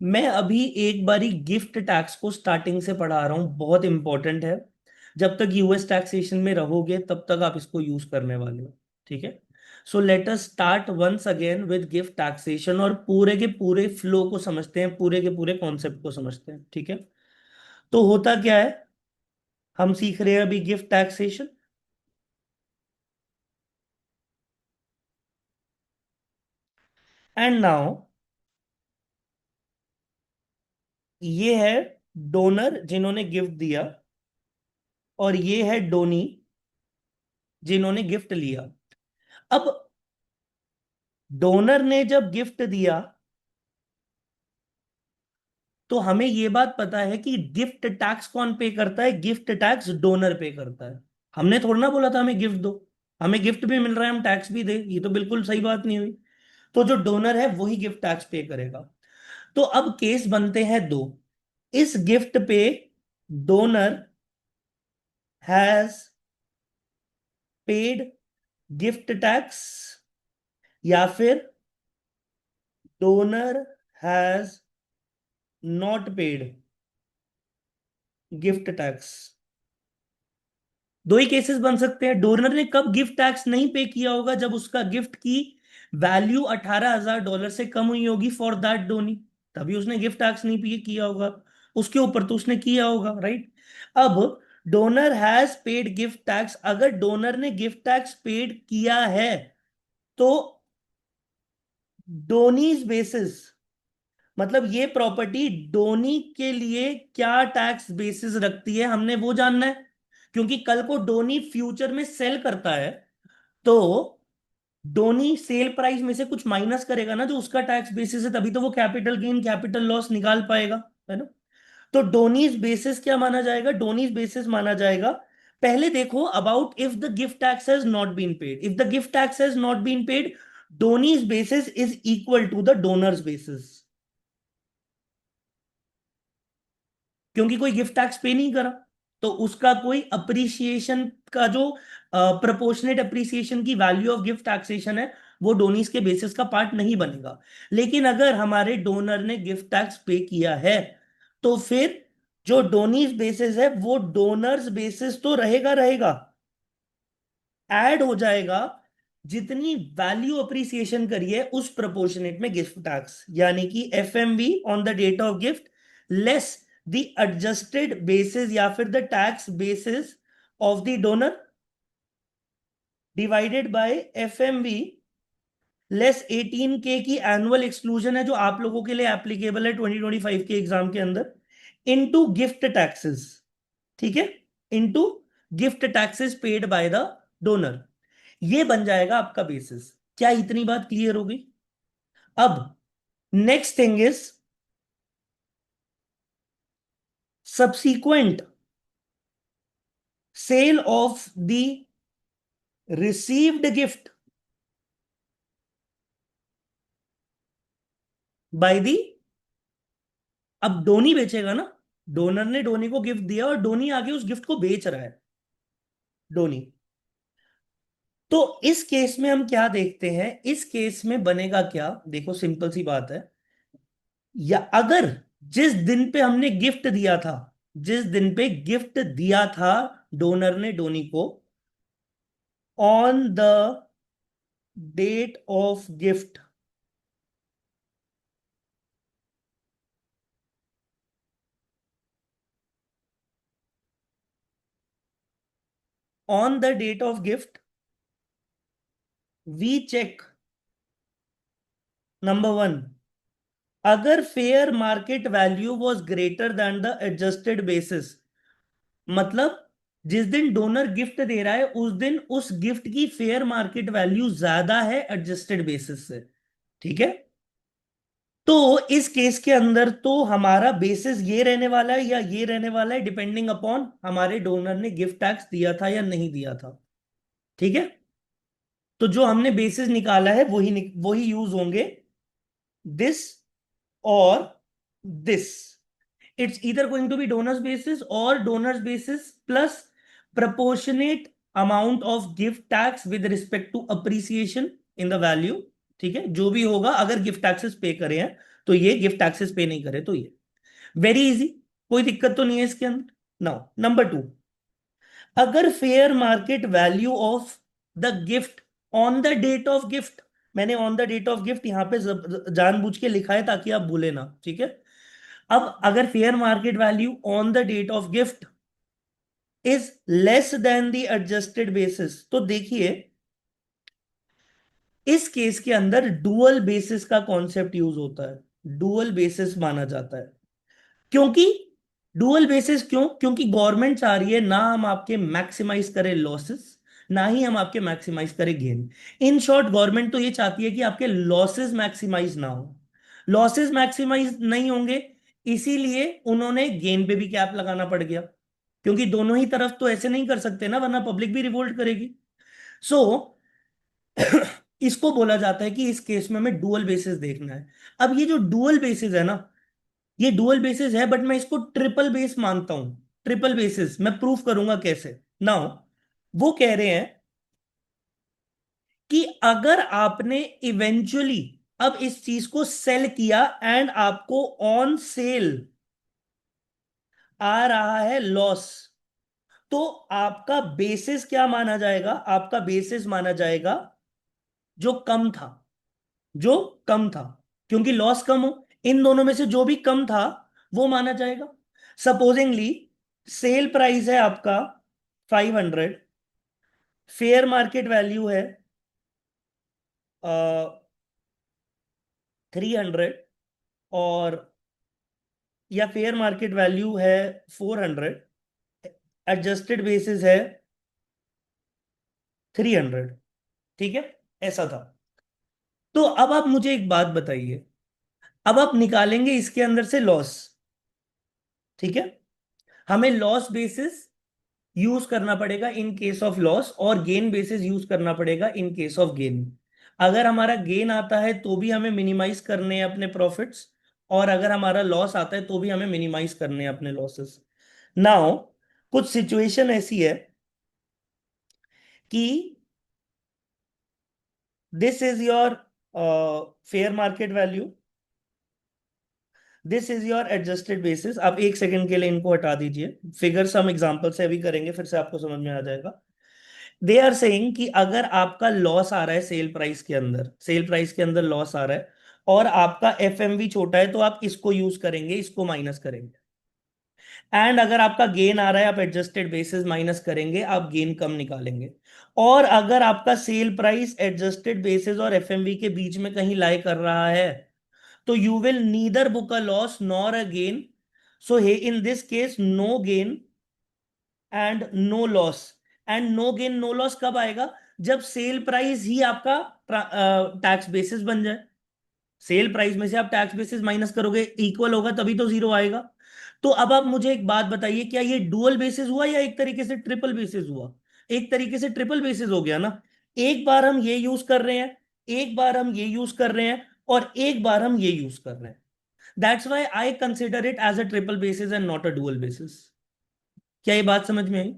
मैं अभी एक बारी गिफ्ट टैक्स को स्टार्टिंग से पढ़ा रहा हूं, बहुत इंपॉर्टेंट है। जब तक यूएस टैक्सेशन में रहोगे तब तक आप इसको यूज करने वाले हो। ठीक है। So let us start once again with gift taxation और पूरे के पूरे फ्लो को समझते हैं, पूरे के पूरे कॉन्सेप्ट को समझते हैं। ठीक है। तो होता क्या है, हम सीख रहे हैं अभी गिफ्ट टैक्सेशन। एंड नाउ ये है डोनर जिन्होंने गिफ्ट दिया, और ये है डोनी जिन्होंने गिफ्ट लिया। अब डोनर ने जब गिफ्ट दिया तो हमें यह बात पता है कि गिफ्ट टैक्स कौन पे करता है? गिफ्ट टैक्स डोनर पे करता है। हमने थोड़ा ना बोला था हमें गिफ्ट दो, हमें गिफ्ट भी मिल रहा है, हम टैक्स भी दे, ये तो बिल्कुल सही बात नहीं हुई। तो जो डोनर है वही गिफ्ट टैक्स पे करेगा। तो अब केस बनते हैं दो। इस गिफ्ट पे donor has paid gift tax, या फिर donor has not paid gift tax. दो ही केसेस बन सकते हैं। डोनर ने कब गिफ्ट टैक्स नहीं पे किया होगा? जब उसका गिफ्ट की वैल्यू $18,000 से कम हुई होगी फॉर दैट डोनी, तभी उसने गिफ्ट टैक्स नहीं पे किया होगा। उसके ऊपर तो उसने किया होगा, राइट? अब donor has paid gift tax, अगर डोनर ने गिफ्ट टैक्स पेड किया है तो डोनीज बेसिस, मतलब ये प्रॉपर्टी डोनी के लिए क्या टैक्स बेसिस रखती है, हमने वो जानना है। क्योंकि कल को डोनी फ्यूचर में सेल करता है तो डोनी सेल प्राइस में से कुछ माइनस करेगा ना, जो उसका टैक्स बेसिस है, तभी तो वो कैपिटल गेन कैपिटल लॉस निकाल पाएगा, है ना? तो डोनीज बेसिस क्या माना जाएगा? डोनीज बेसिस माना जाएगा, पहले देखो, about if the gift tax has not been paid. If the gift tax has not been paid, donee's basis is equal to the donor's basis, क्योंकि कोई गिफ्ट टैक्स पे नहीं करा तो उसका कोई अप्रिसिएशन का जो प्रोपोर्शनेट अप्रिसिएशन की वैल्यू ऑफ गिफ्ट टैक्सेशन है वो डोनीज के बेसिस का पार्ट नहीं बनेगा। लेकिन अगर हमारे डोनर ने गिफ्ट टैक्स पे किया है तो फिर जो डोनीज बेसिस है वो डोनर्स बेसिस तो रहेगा रहेगा, ऐड हो जाएगा जितनी वैल्यू अप्रिसिएशन करिए उस प्रोपोर्शनेट में गिफ्ट टैक्स, यानी कि FMV on the date of gift less the adjusted basis या फिर the tax basis of the donor divided by FMV less 18K की एनुअल एक्सक्लूजन है जो आप लोगों के लिए एप्लीकेबल है 2025 के एग्जाम के अंदर, इनटू गिफ्ट टैक्सेस। ठीक है, into gift taxes paid by the donor. ये बन जाएगा आपका बेसिस। क्या इतनी बात क्लियर हो गई? अब next thing is subsequent sale of the received gift by the, अब डोनी बेचेगा ना, डोनर ने डोनी को गिफ्ट दिया और डोनी आगे उस गिफ्ट को बेच रहा है, डोनी। तो इस केस में हम क्या देखते हैं? इस केस में बनेगा क्या, देखो सिंपल सी बात है। या अगर जिस दिन पे हमने गिफ्ट दिया था, जिस दिन पे गिफ्ट दिया था डोनर ने डोनी को, on the date of gift, on the date of gift we check, number one, अगर fair market value was greater than the adjusted basis, मतलब जिस दिन डोनर गिफ्ट दे रहा है उस दिन उस गिफ्ट की फेयर मार्केट वैल्यू ज्यादा है एडजस्टेड बेसिस से। ठीक है। तो इस केस के अंदर तो हमारा बेसिस ये रहने वाला है या ये रहने वाला है, डिपेंडिंग अपॉन हमारे डोनर ने गिफ्ट टैक्स दिया था या नहीं दिया था। ठीक है। तो जो हमने बेसिस निकाला है वही वही यूज होंगे, दिस और this. It's either going to be donors basis or donors basis plus proportionate amount of gift tax with respect to appreciation in the value। ठीक है, जो भी होगा, अगर गिफ्ट टैक्सेस पे करे हैं तो ये गिफ्ट टैक्सेस पे नहीं करे तो ये वेरी इजी, कोई दिक्कत तो नहीं है इसके अंदर। नाउ नंबर 2, अगर fair market value of the gift on the date of gift, मैंने on the date of gift यहां पे जानबूझ के लिखा है ताकि आप भूले ना, ठीक है। अब अगर fair market value on the date of gift is less than the adjusted basis, तो देखिए इस केस के अंदर डुअल बेसिस का कॉन्सेप्ट यूज होता है, डुअल बेसिस माना जाता है। क्योंकि डुअल बेसिस क्यों? क्योंकि गवर्नमेंट चाह रही है ना हम आपके मैक्सिमाइज करें लॉसेस, ना ही हम आपके मैक्सिमाइज करें गेन। इन शॉर्ट गवर्नमेंट तो ये चाहती है कि आपके लॉसेस मैक्सिमाइज ना हो, लॉसेस मैक्सिमाइज नहीं होंगे, इसीलिए उन्होंने गेन पे भी कैप लगाना पड़ गया। क्योंकि दोनों ही तरफ तो ऐसे नहीं कर सकते ना, वरना पब्लिक भी रिवोल्ट करेगी। सो इसको बोला जाता है कि इस केस में हमें डुअल बेसिस देखना है। अब ये जो डुअल बेसिस है ना, ये डुअल बेसिस है बट मैं इसको ट्रिपल बेस मानता हूं। ट्रिपल बेसिस मैं प्रूफ करूंगा कैसे। नाउ वो कह रहे हैं कि अगर आपने इवेंचुअली अब इस चीज को सेल किया एंड आपको ऑन सेल आ रहा है लॉस, तो आपका बेसिस क्या माना जाएगा? आपका बेसिस माना जाएगा जो कम था, जो कम था, क्योंकि लॉस कम हो, इन दोनों में से जो भी कम था वो माना जाएगा। सपोजिंगली सेल प्राइस है आपका 500, फेयर मार्केट वैल्यू है 300, और या फेयर मार्केट वैल्यू है 400, एडजस्टेड बेसिस है 300, ठीक है, ऐसा था। तो अब आप मुझे एक बात बताइए, अब आप निकालेंगे इसके अंदर से लॉस, ठीक है, हमें लॉस बेसिस यूज करना पड़ेगा इन केस ऑफ लॉस, और गेन बेसिस यूज करना पड़ेगा इन केस ऑफ गेन। अगर हमारा गेन आता है तो भी हमें मिनिमाइज करने हैं अपने प्रॉफिट्स, और अगर हमारा लॉस आता है तो भी हमें मिनिमाइज करने हैं अपने लॉसेस। नाउ कुछ सिचुएशन ऐसी है कि this is your fair market value, this is your adjusted basis. आप एक सेकंड के लिए इनको हटा दीजिए, फिगर्स हम एग्जांपल से अभी करेंगे, फिर से आपको समझ में आ जाएगा। दे आर सेइंग कि अगर आपका लॉस आ रहा है सेल प्राइस के अंदर, सेल प्राइस के अंदर लॉस आ रहा है, और आपका एफएमवी छोटा है, तो आप इसको यूज करेंगे, इसको माइनस करेंगे। एंड अगर आपका गेन आ रहा है, आप एडजस्टेड बेसिस माइनस करेंगे, आप गेन कम निकालेंगे। और अगर आपका सेल प्राइस एडजस्टेड बेसिस और एफएमवी के बीच में कहीं लाई कर रहा है, तो you will neither book a loss nor a gain. So hey in this case no gain and no loss. And no gain no loss कब आएगा? जब सेल प्राइस ही आपका टैक्स बेसिस बन जाए। सेल प्राइस में से आप टैक्स बेसिस माइनस करोगे, इक्वल होगा, तभी तो जीरो आएगा। तो अब आप मुझे एक बात बताइए, क्या ये डुअल बेसिस हुआ या एक तरीके से ट्रिपल बेसिस हुआ? एक तरीके से ट्रिपल बेसिस हो गया ना। एक बार हम ये यूज कर रहे हैं, एक बार हम ये यूज कर रहे हैं, और एक बार हम ये यूज कर रहे हैं। That's why I consider it as a triple basis and not a dual basis. क्या ये बात समझ में आई?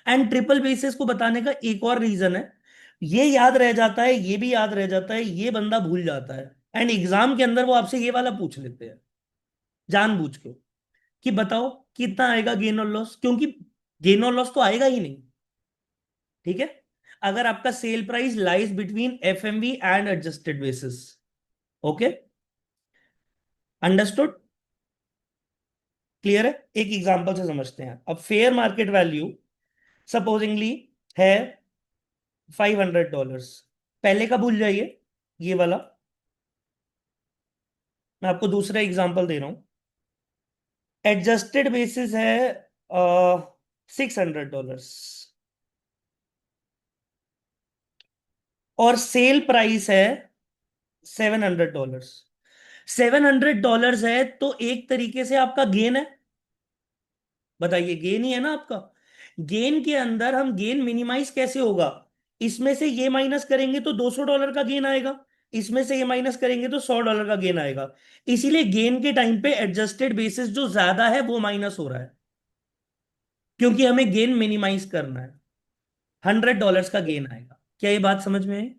एंड ट्रिपल बेसिस को बताने का एक और रीजन है, ये याद रह जाता है, ये भी याद रह जाता है, ये बंदा भूल जाता है, एंड एग्जाम के अंदर वो आपसे ये वाला पूछ लेते हैं जानबूझ के, कि बताओ कितना आएगा गेन और लॉस, क्योंकि गेन और लॉस तो आएगा ही नहीं, ठीक है, अगर आपका sale price lies between FMV and adjusted basis. Okay, understood? Clear है? एक एग्जांपल से समझते हैं। अब फेयर मार्केट वैल्यू सपोजिंगली है $500, पहले का भूल जाइए, ये वाला। मैं आपको दूसरा एग्जांपल दे रहा हूं। एडजस्टेड बेसिस है $600, और सेल प्राइस है $700। $700 है तो एक तरीके से आपका गेन है। बताइए, गेन ही है ना आपका। गेन के अंदर हम गेन मिनिमाइज कैसे होगा? इसमें से ये माइनस करेंगे तो $200 का गेन आएगा, इसमें से ये माइनस करेंगे तो $100 का गेन आएगा। इसीलिए गेन के टाइम पे एडजस्टेड बेसिस जो ज्यादा है वो माइनस हो रहा है, क्योंकि हमें गेन मिनिमाइज करना है। $100 का गेन आएगा। क्या ये बात समझ में है?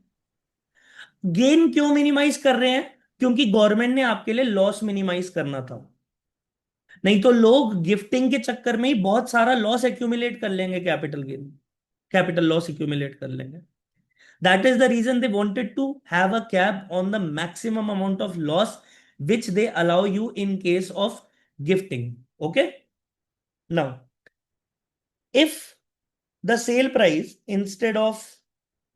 गेन क्यों मिनिमाइज कर रहे हैं? क्योंकि गवर्नमेंट ने आपके लिए लॉस मिनिमाइज करना था। नहीं तो लोग गिफ्टिंग के चक्कर में ही बहुत सारा लॉस एक्यूमुलेट कर लेंगे, capital gain, capital loss accumulate कर लेंगे। That is the reason they wanted to have a cap on the maximum amount of loss which they allow you in case of gifting. Okay, now if the sale price instead of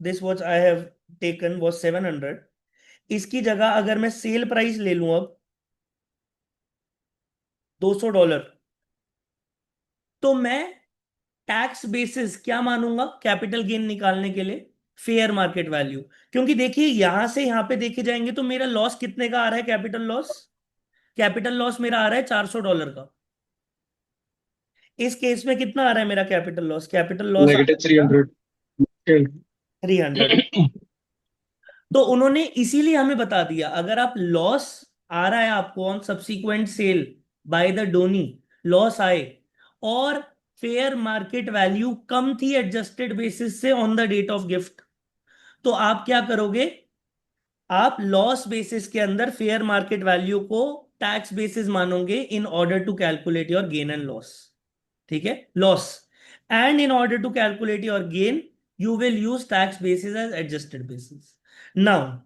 this what I have taken was 700, इसकी जगह अगर मैं sale price ले लूं अब $200, तो मैं tax basis क्या मानूंगा कैपिटल गेन निकालने के लिए? Fair market value. क्योंकि देखिए यहां से यहां पे देखे जाएंगे तो मेरा लॉस कितने का आ रहा है? कैपिटल लॉस, कैपिटल लॉस मेरा आ रहा है $400 का। इस केस में कितना आ रहा है मेरा कैपिटल लॉस? कैपिटल लॉस आ नेगेटिव थ्री रहा है हंड्रेड 300। तो उन्होंने इसीलिए हमें बता दिया अगर आप लॉस आ रहा है आपको on subsequent sale by the donee, loss आए और फेयर मार्केट वैल्यू कम थी एडजस्टेड बेसिस से on the date of gift, तो आप क्या करोगे? आप लॉस बेसिस के अंदर फेयर मार्केट वैल्यू को टैक्स बेसिस मानोगे in order to calculate your gain and loss. ठीक है, loss, and in order to calculate your gain you will use tax basis as adjusted basis. Now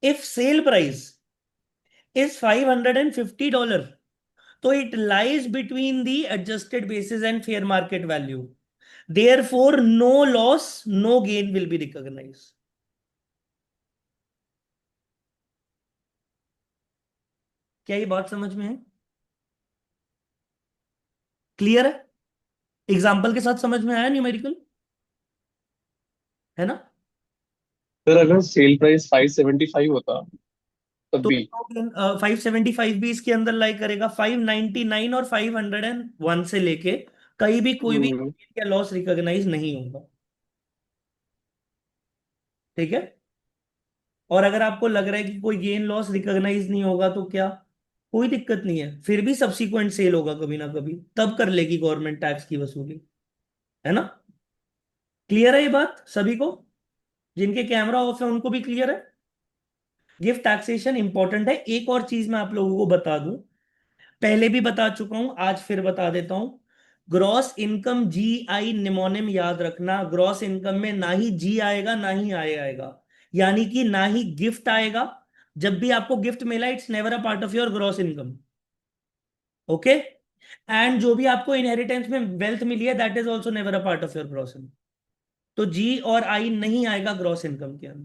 if sale price is $550, so it lies between the adjusted basis and fair market value, therefore no loss no gain will be recognized। क्या ये बात समझ में है? Clear है? Example के साथ समझ में आया? न्यूमेरिकल है ना? सर अगर सेल प्राइस 575 होता तब तो भी। 575 भी इसके अंदर लाई करेगा, 599 और 501 से लेके कहीं भी कोई भी हम्म। लॉस रिकॉग्नाइज नहीं होगा। ठीक है, और अगर आपको लग रहा है कि कोई गेन लॉस रिकॉग्नाइज नहीं होगा तो क्या, कोई दिक्कत नहीं है, फिर भी सब्सिक्वेंट सेल होगा कभी ना कभी, तब कर लेगी गवर्नमेंट टैक्स की वसूली। है ना? क्लियर है ये बात सभी को? जिनके कैमरा ऑफ है उनको भी क्लियर है? गिफ्ट टैक्सेशन इंपॉर्टेंट है। एक और चीज मैं आप लोगों को बता दूं, पहले भी बता चुका हूं, आज फिर बता देता हूं। ग्रॉस इनकम जी आई निमोनिम याद रखना, ग्रॉस इनकम में ना ही जी आएगा ना ही आय आएगा, यानी कि ना ही गिफ्ट आएगा। जब भी आपको गिफ्ट मिला it's never a part of your gross income. Okay, and जो भी आपको इनहेरिटेंस में वेल्थ मिली है that is also never a part of your gross income. तो जी और आई नहीं आएगा ग्रॉस इनकम के अंदर।